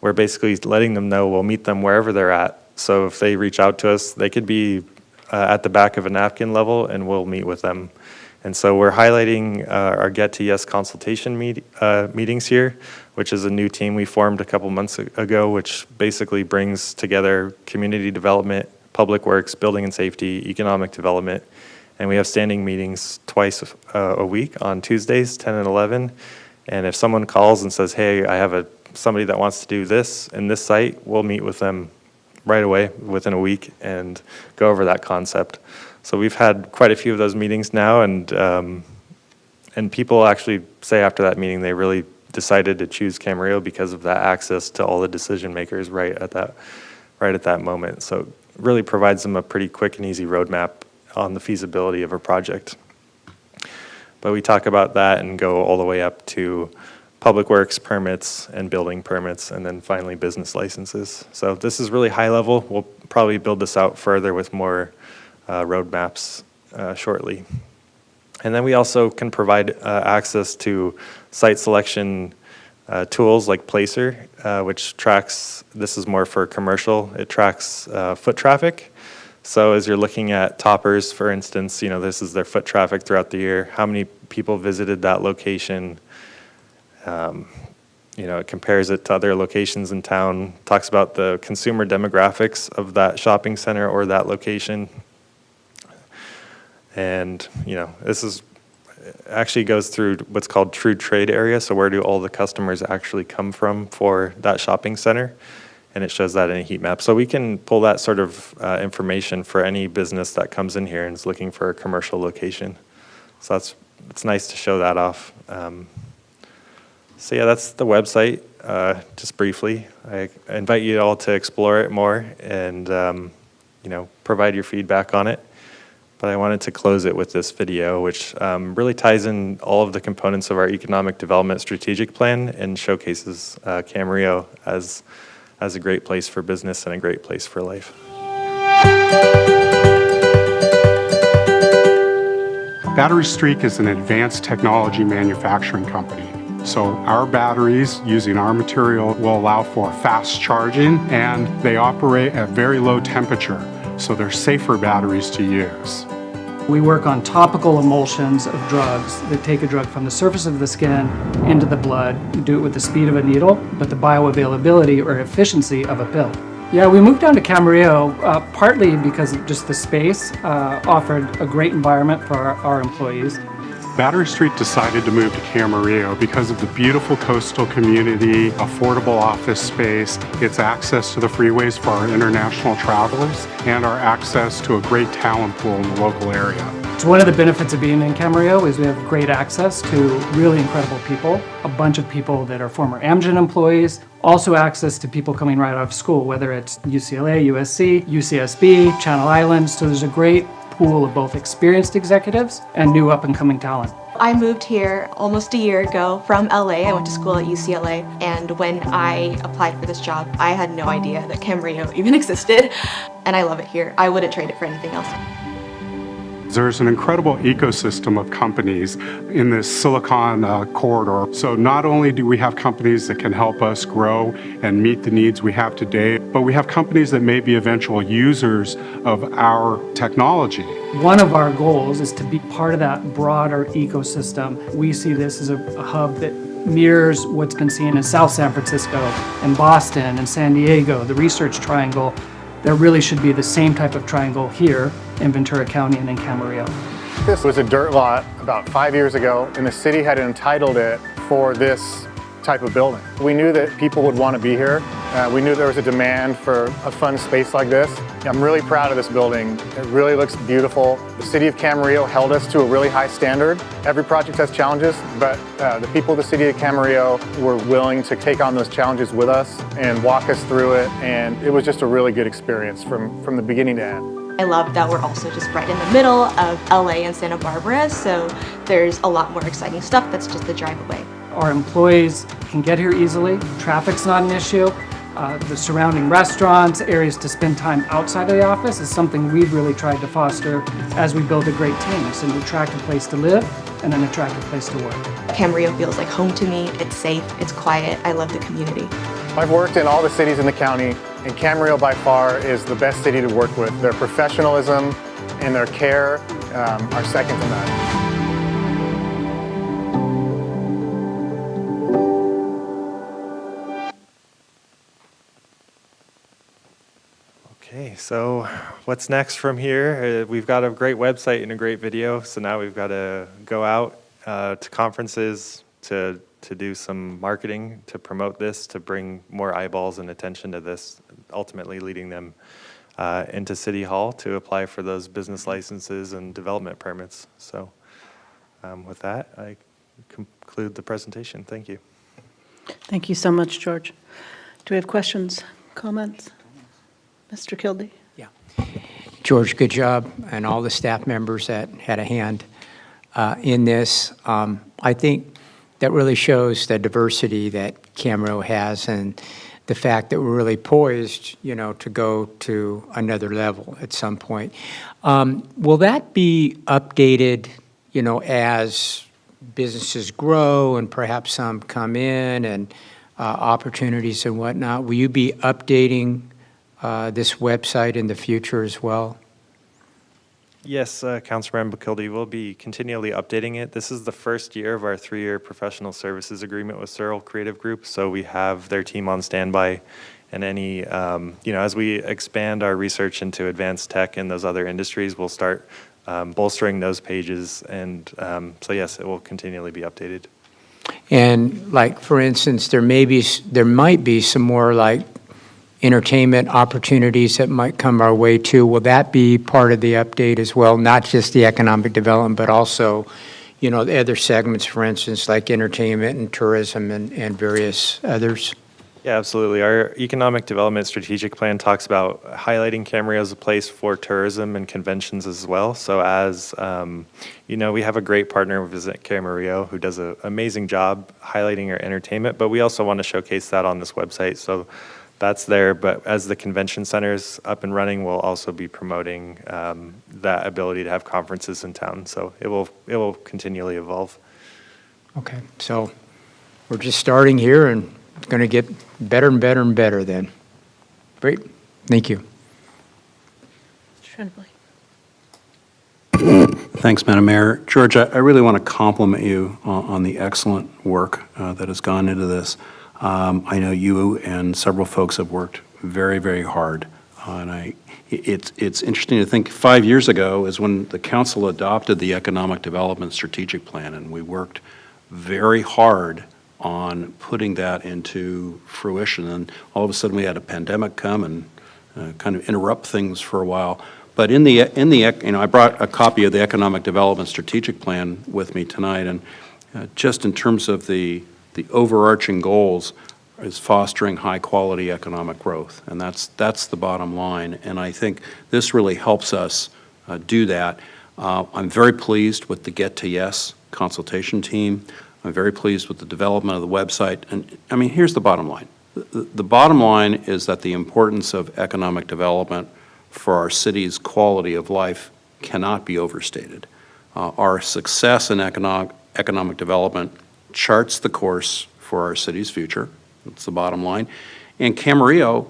we're basically letting them know we'll meet them wherever they're at. So if they reach out to us, they could be at the back of a napkin level, and we'll meet with them. And so we're highlighting our Get to Yes consultation meetings here, which is a new team we formed a couple months ago, which basically brings together community development, public works, building and safety, economic development. And we have standing meetings twice a week on Tuesdays, 10 and 11. And if someone calls and says, hey, I have somebody that wants to do this in this site, we'll meet with them right away within a week and go over that concept. So we've had quite a few of those meetings now, and people actually say after that meeting they really decided to choose Camarillo because of that access to all the decision makers right at that moment. So it really provides them a pretty quick and easy roadmap on the feasibility of a project. But we talk about that and go all the way up to public works permits and building permits, and then finally business licenses. So this is really high level. We'll probably build this out further with more roadmaps shortly. And then we also can provide access to site selection tools like Placer, which tracks, this is more for commercial, it tracks foot traffic. So as you're looking at Toppers, for instance, this is their foot traffic throughout the year, how many people visited that location. It compares it to other locations in town, talks about the consumer demographics of that shopping center or that location. And, this actually goes through what's called true trade area. So where do all the customers actually come from for that shopping center? And it shows that in a heat map. So we can pull that sort of information for any business that comes in here and is looking for a commercial location. So it's nice to show that off. So yeah, that's the website, just briefly. I invite you all to explore it more and, provide your feedback on it. But I wanted to close it with this video, which really ties in all of the components of our economic development strategic plan and showcases Camarillo as a great place for business and a great place for life. Battery Streak is an advanced technology manufacturing company. So our batteries using our material will allow for fast charging, and they operate at very low temperature, so they're safer batteries to use. We work on topical emulsions of drugs that take a drug from the surface of the skin into the blood. We do it with the speed of a needle, but the bioavailability or efficiency of a pill. Yeah, we moved down to Camarillo partly because of just the space offered a great environment for our employees. Battery Street decided to move to Camarillo because of the beautiful coastal community, affordable office space, its access to the freeways for our international travelers, and our access to a great talent pool in the local area. So one of the benefits of being in Camarillo is we have great access to really incredible people, a bunch of people that are former Amgen employees, also access to people coming right out of school, whether it's UCLA, USC, UCSB, Channel Islands. So there's a great pool of both experienced executives and new up-and-coming talent. I moved here almost a year ago from LA. I went to school at UCLA, and when I applied for this job, I had no idea that Camarillo even existed, and I love it here. I wouldn't trade it for anything else. There's an incredible ecosystem of companies in this Silicon corridor. So not only do we have companies that can help us grow and meet the needs we have today, but we have companies that may be eventual users of our technology. One of our goals is to be part of that broader ecosystem. We see this as a hub that mirrors what's been seen in South San Francisco, and Boston, and San Diego, the Research Triangle. There really should be the same type of triangle here in Ventura County and in Camarillo. This was a dirt lot about 5 years ago, and the city had entitled it for this type of building. We knew that people would want to be here. We knew there was a demand for a fun space like this. I'm really proud of this building. It really looks beautiful. The city of Camarillo held us to a really high standard. Every project has challenges, but the people of the city of Camarillo were willing to take on those challenges with us and walk us through it, and it was just a really good experience from the beginning to end. I love that we're also just right in the middle of LA and Santa Barbara, so there's a lot more exciting stuff that's just the drive away. Our employees can get here easily. Traffic's not an issue. The surrounding restaurants, areas to spend time outside of the office is something we've really tried to foster as we build a great team. It's an attractive place to live and an attractive place to work. Camarillo feels like home to me. It's safe, it's quiet, I love the community. I've worked in all the cities in the county, and Camarillo by far is the best city to work with. Their professionalism and their care are second to none. Okay, so what's next from here? We've got a great website and a great video, so now we've got to go out to conferences to do some marketing, to promote this, to bring more eyeballs and attention to this, ultimately leading them into City Hall to apply for those business licenses and development permits. So with that, I conclude the presentation. Thank you. Thank you so much, George. Do we have questions, comments? Mr. Kildee? Yeah. George, good job, and all the staff members that had a hand in this. I think that really shows the diversity that Camarillo has and the fact that we're really poised, to go to another level at some point. Will that be updated, as businesses grow and perhaps some come in and opportunities and whatnot? Will you be updating this website in the future as well? Yes, Councilmember Kildee, we'll be continually updating it. This is the first year of our 3-year professional services agreement with Searle Creative Group, so we have their team on standby. And any, as we expand our research into advanced tech and those other industries, we'll start bolstering those pages. And so yes, it will continually be updated. And like, for instance, there might be some more like entertainment opportunities that might come our way too. Will that be part of the update as well? Not just the economic development, but also, the other segments, for instance, like entertainment and tourism and various others? Yeah, absolutely. Our economic development strategic plan talks about highlighting Camarillo as a place for tourism and conventions as well. So as, we have a great partner with Visit Camarillo who does an amazing job highlighting our entertainment, but we also want to showcase that on this website. So that's there, but as the convention center is up and running, we'll also be promoting that ability to have conferences in town. So it will continually evolve. Okay, so we're just starting here and it's going to get better and better and better then. Great, thank you. Mr. Tremblay. Thanks, Madam Mayor. George, I really want to compliment you on the excellent work that has gone into this. I know you and several folks have worked very, very hard. It's interesting to think 5 years ago is when the council adopted the Economic Development Strategic Plan, and we worked very hard on putting that into fruition. And all of a sudden, we had a pandemic come and kind of interrupt things for a while. But I brought a copy of the Economic Development Strategic Plan with me tonight, and just in terms of the overarching goals is fostering high-quality economic growth, and that's the bottom line. And I think this really helps us do that. I'm very pleased with the Get to Yes consultation team. I'm very pleased with the development of the website. And I mean, here's the bottom line. The bottom line is that the importance of economic development for our city's quality of life cannot be overstated. Our success in economic development charts the course for our city's future. That's the bottom line. And Camarillo,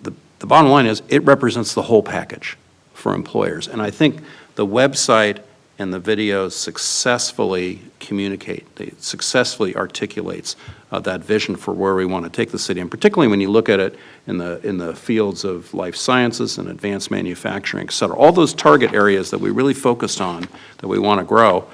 the bottom line is it represents the whole package for employers. And I think the website and the videos successfully successfully articulates that vision for where we want to take the city. And particularly when you look at it in the fields of life sciences and advanced manufacturing, et cetera, all those target areas that we really focused on that we want to grow,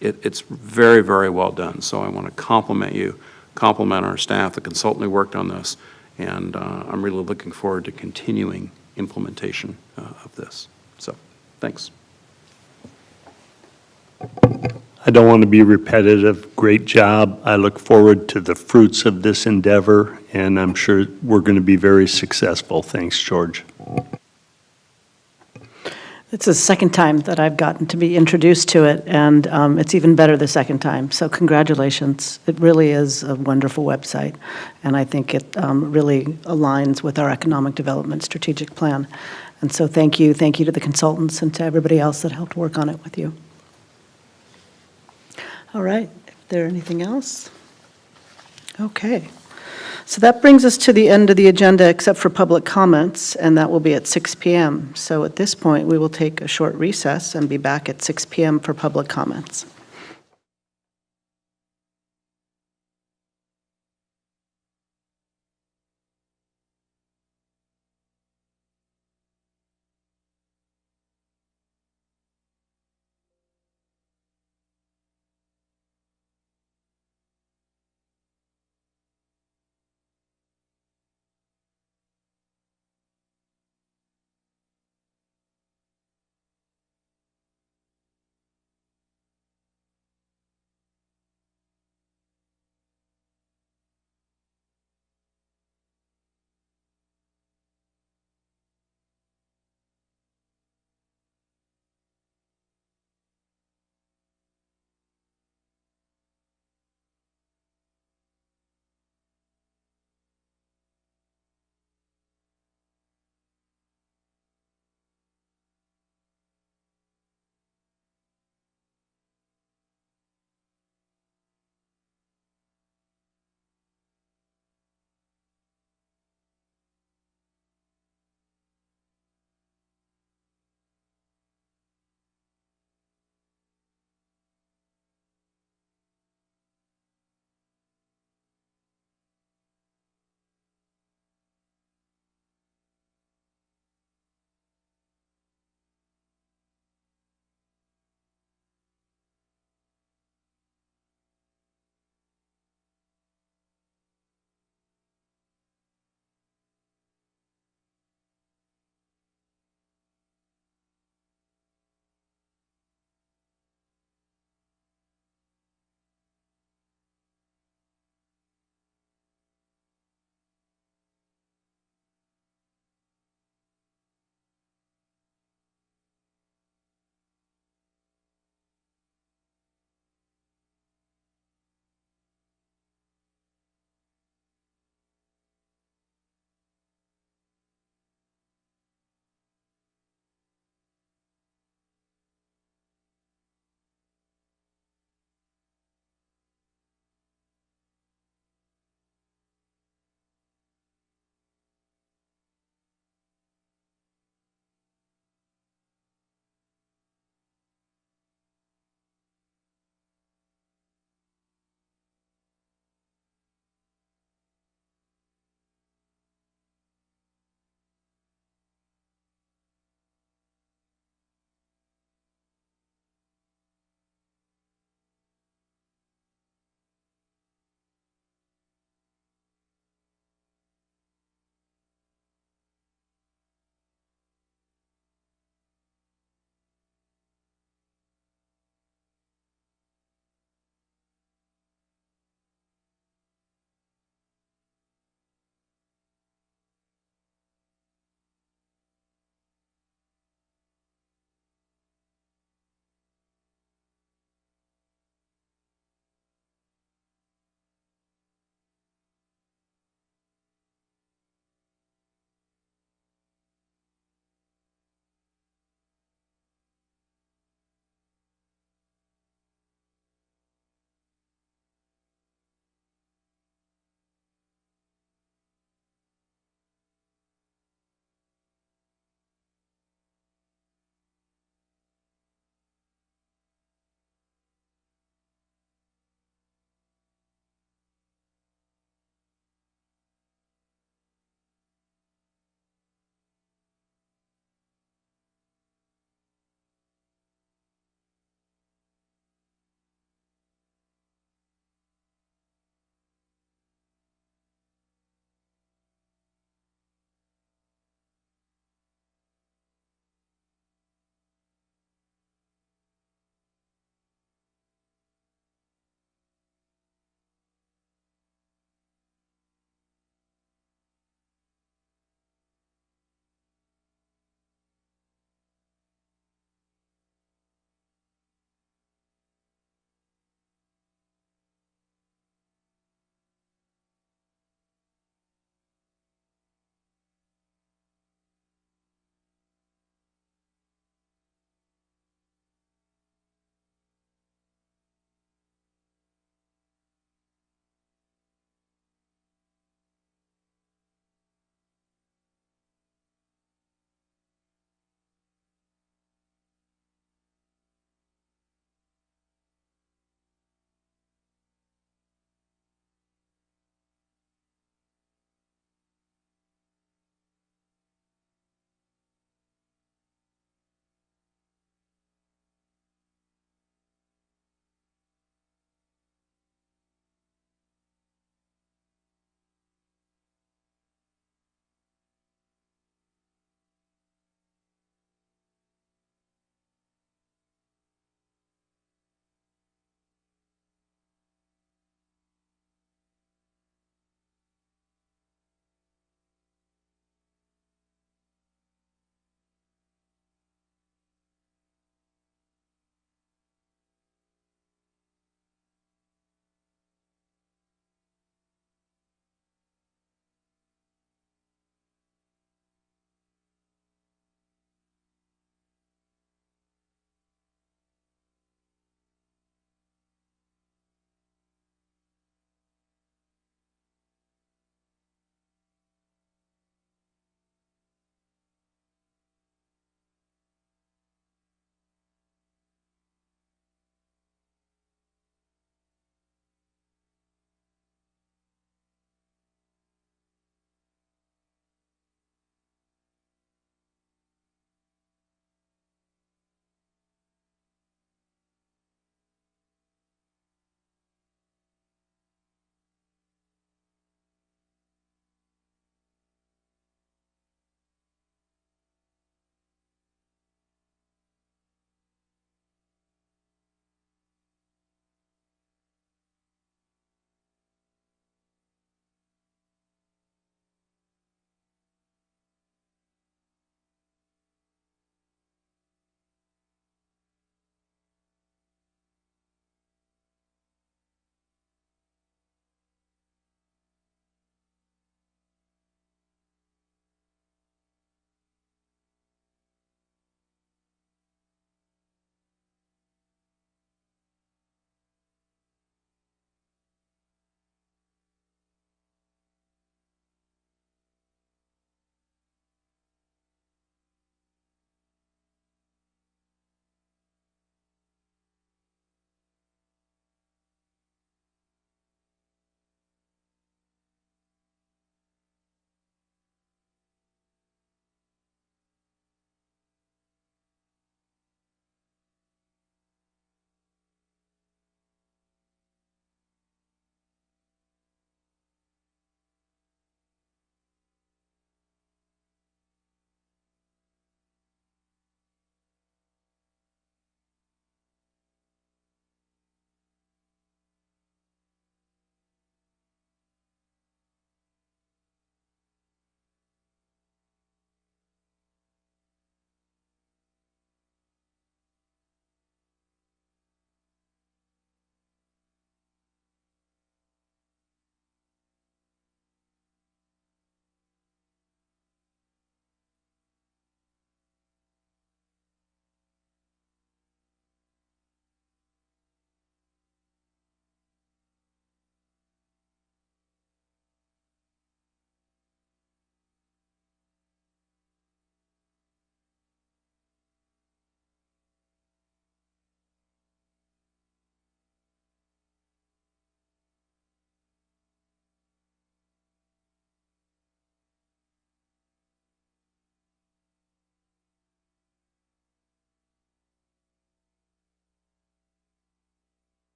it's very, very well done. So I want to compliment you, compliment our staff, the consultant who worked on this, and I'm really looking forward to continuing implementation of this. So, thanks. I don't want to be repetitive. Great job. I look forward to the fruits of this endeavor, and I'm sure we're going to be very successful. Thanks, George. It's the second time that I've gotten to be introduced to it, and it's even better the second time. So congratulations. It really is a wonderful website, and I think it really aligns with our economic development strategic plan. And so thank you to the consultants and to everybody else that helped work on it with you. All right, is there anything else? Okay. So that brings us to the end of the agenda except for public comments, and that will be at 6 p.m. So at this point, we will take a short recess and be back at 6 p.m. for public comments.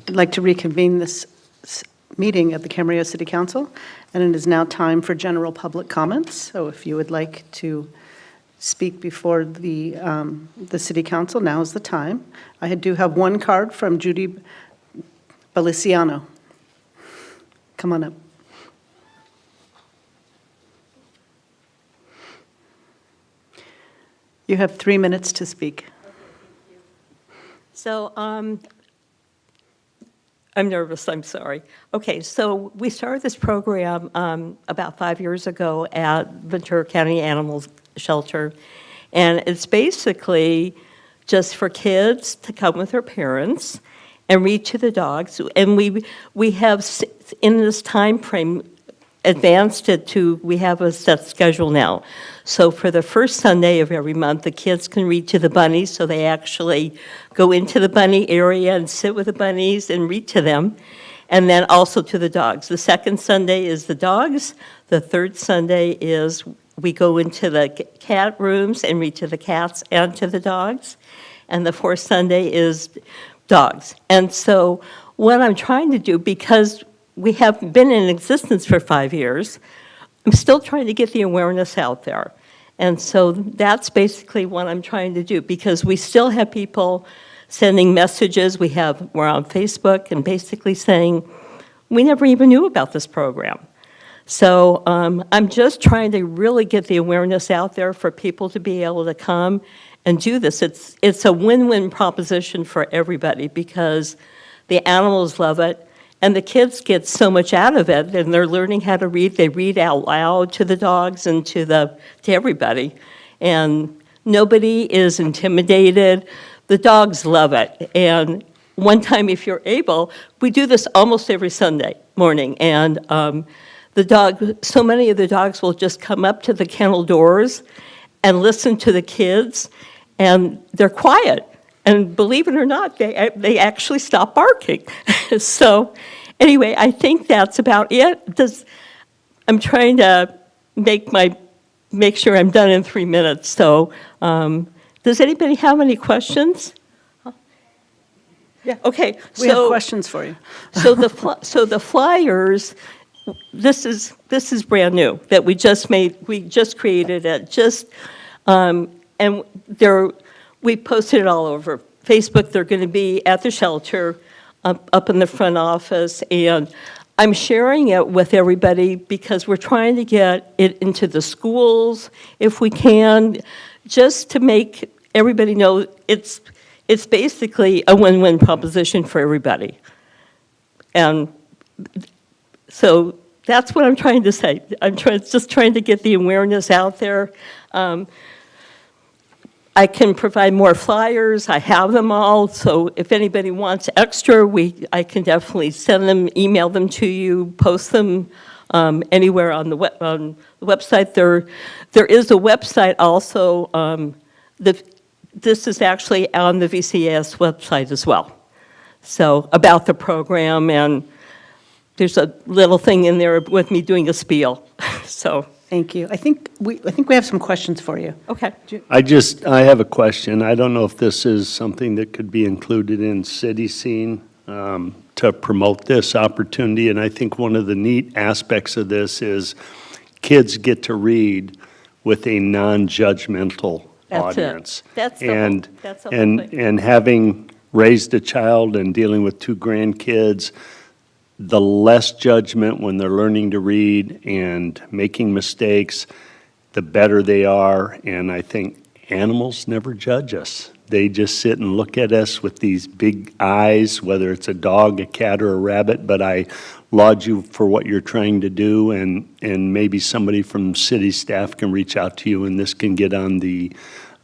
I'd like to reconvene this meeting of the Camarillo City Council, and it is now time for general public comments. So if you would like to speak before the City Council, now is the time. I do have one card from Judy Beliciano. Come on up. You have 3 minutes to speak. So I'm nervous, I'm sorry. Okay, so we started this program about 5 years ago at Ventura County Animal Shelter, and it's basically just for kids to come with their parents and read to the dogs. And we have, in this time frame, advanced it to, we have a set schedule now. So for the first Sunday of every month, the kids can read to the bunnies, so they actually go into the bunny area and sit with the bunnies and read to them, and then also to the dogs. The second Sunday is the dogs. The third Sunday is we go into the cat rooms and read to the cats and to the dogs. And the fourth Sunday is dogs. And so what I'm trying to do, because we have been in existence for 5 years, I'm still trying to get the awareness out there. And so that's basically what I'm trying to do, because we still have people sending messages. We're on Facebook and basically saying, we never even knew about this program. So I'm just trying to really get the awareness out there for people to be able to come and do this. It's a win-win proposition for everybody, because the animals love it, and the kids get so much out of it, and they're learning how to read. They read out loud to the dogs and to everybody, and nobody is intimidated. The dogs love it. And one time, if you're able, we do this almost every Sunday morning, and so many of the dogs will just come up to the kennel doors and listen to the kids, and they're quiet. And believe it or not, they actually stop barking. So anyway, I think that's about it. I'm trying to make sure I'm done in 3 minutes. So does anybody have any questions? Yeah, okay. We have questions for you. So the flyers, this is brand new that we just made. We just created it. And we posted it all over Facebook. They're going to be at the shelter, up in the front office, and I'm sharing it with everybody because we're trying to get it into the schools if we can, just to make everybody know it's basically a win-win proposition for everybody. And so that's what I'm trying to say. I'm just trying to get the awareness out there. I can provide more flyers. I have them all, so if anybody wants extra, I can definitely send them, email them to you, post them anywhere on the website. There is a website also. This is actually on the VCS website as well. So about the program, and there's a little thing in there with me doing a spiel. So. Thank you. I think we have some questions for you. Okay. I have a question. I don't know if this is something that could be included in City Scene to promote this opportunity, and I think one of the neat aspects of this is kids get to read with a non-judgmental audience. That's the whole thing. And having raised a child and dealing with 2 grandkids, the less judgment when they're learning to read and making mistakes, the better they are. And I think animals never judge us. They just sit and look at us with these big eyes, whether it's a dog, a cat, or a rabbit. But I laud you for what you're trying to do, and maybe somebody from city staff can reach out to you, and this can get on the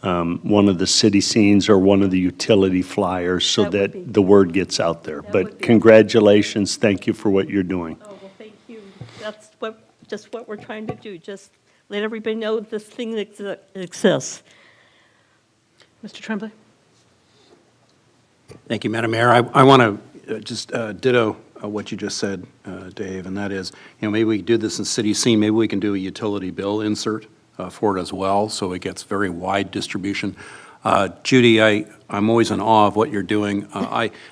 one of the city scenes or one of the utility flyers so that the word gets out there. But congratulations, thank you for what you're doing. Oh, well, thank you. That's just what we're trying to do, just let everybody know this thing exists. Mr. Tremblay? Thank you, Madam Mayor. I want to just ditto what you just said, Dave, and that is, maybe we do this in City Scene, maybe we can do a utility bill insert for it as well, so it gets very wide distribution. Judy, I'm always in awe of what you're doing.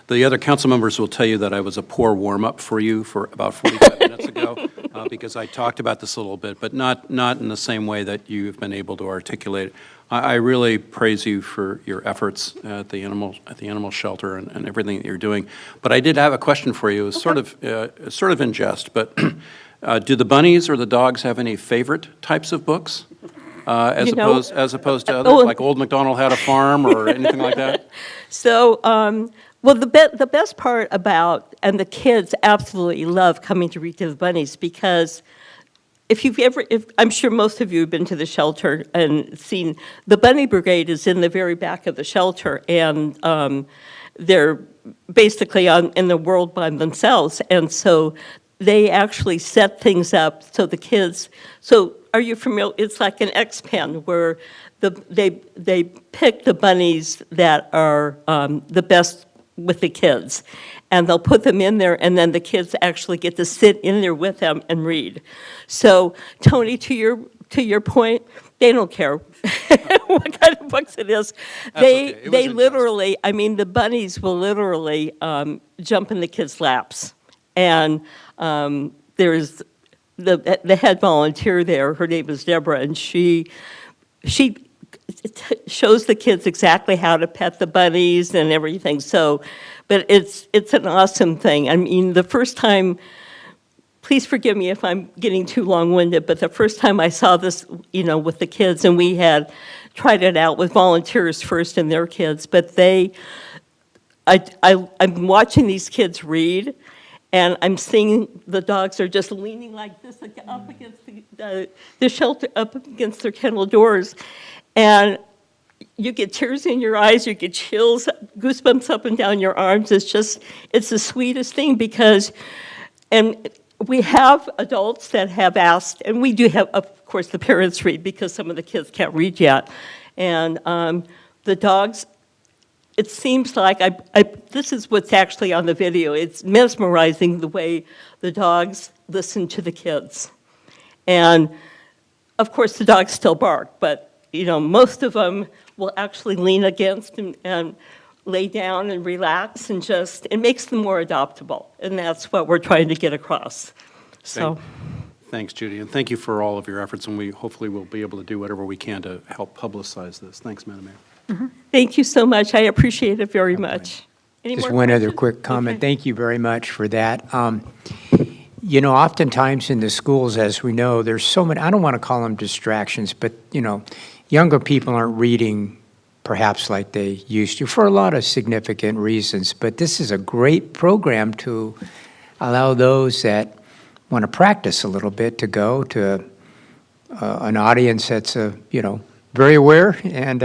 The other council members will tell you that I was a poor warm-up for you for about 45 minutes ago, because I talked about this a little bit, but not in the same way that you've been able to articulate. I really praise you for your efforts at the animal shelter and everything that you're doing. But I did have a question for you. It's sort of in jest, but do the bunnies or the dogs have any favorite types of books? As opposed to others, like Old MacDonald Had a Farm or anything like that? So, well, the best part about, and the kids absolutely love coming to read to the bunnies, because I'm sure most of you have been to the shelter and seen, the Bunny Brigade is in the very back of the shelter, and they're basically in the world by themselves, and so they actually set things up so the kids, so are you familiar, it's like an X-Pen where they pick the bunnies that are the best with the kids, and they'll put them in there, and then the kids actually get to sit in there with them and read. So, Tony, to your point, they don't care what kind of books it is. They literally, I mean, the bunnies will literally jump in the kids' laps, and there's the head volunteer there. Her name is Deborah, and she shows the kids exactly how to pet the bunnies and everything. So, but it's an awesome thing. I mean, the first time, please forgive me if I'm getting too long-winded, but the first time I saw this, with the kids, and we had tried it out with volunteers first and their kids, but I'm watching these kids read, and I'm seeing the dogs are just leaning like this, like up against the shelter, up against their kennel doors. And you get tears in your eyes, you get chills, goosebumps up and down your arms. It's the sweetest thing because, and we have adults that have asked, and we do have, of course, the parents read because some of the kids can't read yet. And the dogs, it seems like, this is what's actually on the video. It's mesmerizing the way the dogs listen to the kids. And of course, the dogs still bark, but most of them will actually lean against and lay down and relax, and it makes them more adoptable. And that's what we're trying to get across. So. Thanks, Judy, and thank you for all of your efforts, and we hopefully will be able to do whatever we can to help publicize this. Thanks, Madam Mayor. Mm-hmm. Thank you so much. I appreciate it very much. Just one other quick comment. Okay. Thank you very much for that. Oftentimes in the schools, as we know, there's so many, I don't want to call them distractions, but, younger people aren't reading perhaps like they used to for a lot of significant reasons. But this is a great program to allow those that want to practice a little bit to go to an audience that's, very aware and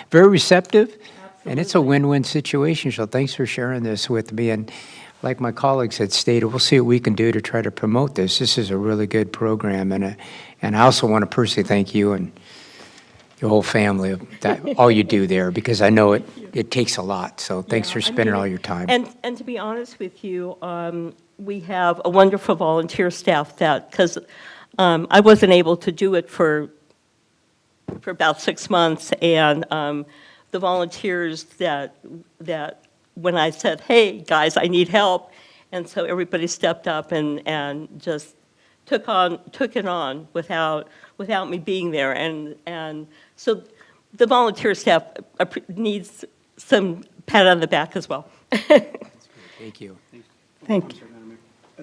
very receptive. Absolutely. And it's a win-win situation. So thanks for sharing this with me. And like my colleagues had stated, we'll see what we can do to try to promote this. This is a really good program. And I also want to personally thank you and your whole family of that, all you do there, because I know it takes a lot. So thanks for spending all your time. And to be honest with you, we have a wonderful volunteer staff because I wasn't able to do it for about 6 months, and the volunteers that when I said, hey, guys, I need help, and so everybody stepped up and just took it on without me being there, and so the volunteer staff needs some pat on the back as well. Thank you. Thank you.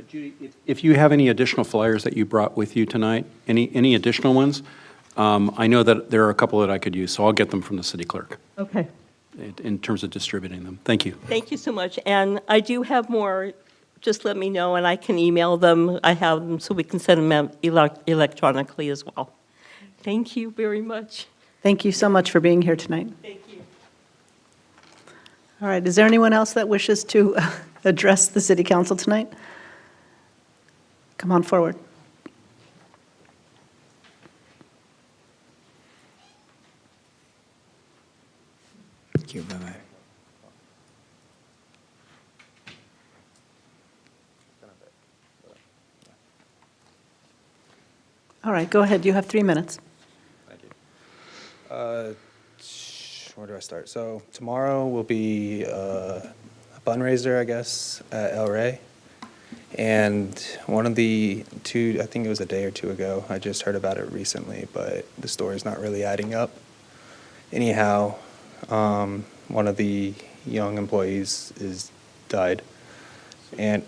Judy, if you have any additional flyers that you brought with you tonight, any additional ones, I know that there are a couple that I could use, so I'll get them from the city clerk. Okay. In terms of distributing them. Thank you. Thank you so much. And I do have more. Just let me know, and I can email them. I have them so we can send them out electronically as well. Thank you very much. Thank you so much for being here tonight. Thank you. All right, is there anyone else that wishes to address the city council tonight? Come on forward. Thank you. Bye-bye. All right, go ahead. You have 3 minutes. Thank you. Where do I start? So tomorrow will be a fundraiser, I guess, at El Rey. And one of the two, I think it was a day or two ago, I just heard about it recently, but the story's not really adding up. Anyhow, one of the young employees died. And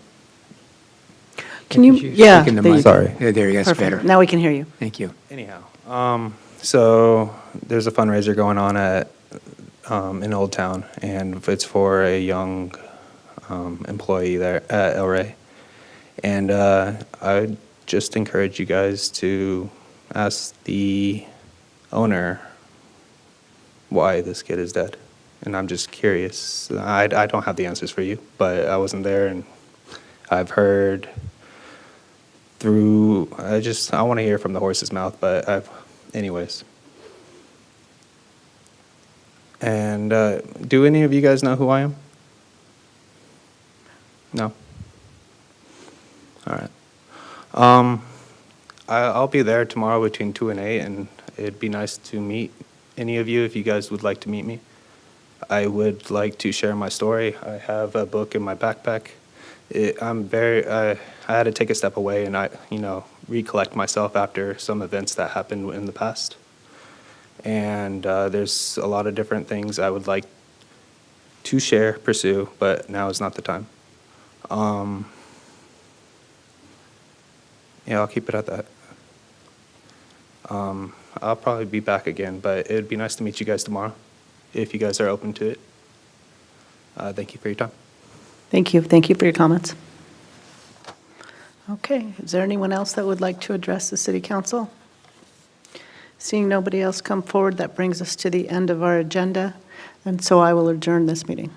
Can you, She's yeah. speaking to there you mic. go. Sorry. There, that's Perfect. better. Now we can hear you. Thank you. anyhow, so there's a fundraiser going on at in Old Town, and it's for a young employee there at El Rey. And I just encourage you guys to ask the owner why this kid is dead. And I'm just curious. I don't have the answers for you, but I wasn't there, and I've heard through, I want to hear from the horse's mouth, but anyways. And do any of you guys know who I am? No? All right. I'll be there tomorrow between 2 and 8, and it'd be nice to meet any of you if you guys would like to meet me. I would like to share my story. I have a book in my backpack. I had to take a step away and recollect myself after some events that happened in the past. And there's a lot of different things I would like to share, pursue, but now is not the time. Yeah, I'll keep it at that. I'll probably be back again, but it'd be nice to meet you guys tomorrow, if you guys are open to it. Thank you for your time. Thank you. Thank you for your comments. Okay, is there anyone else that would like to address the city council? Seeing nobody else come forward, that brings us to the end of our agenda, and so I will adjourn this meeting.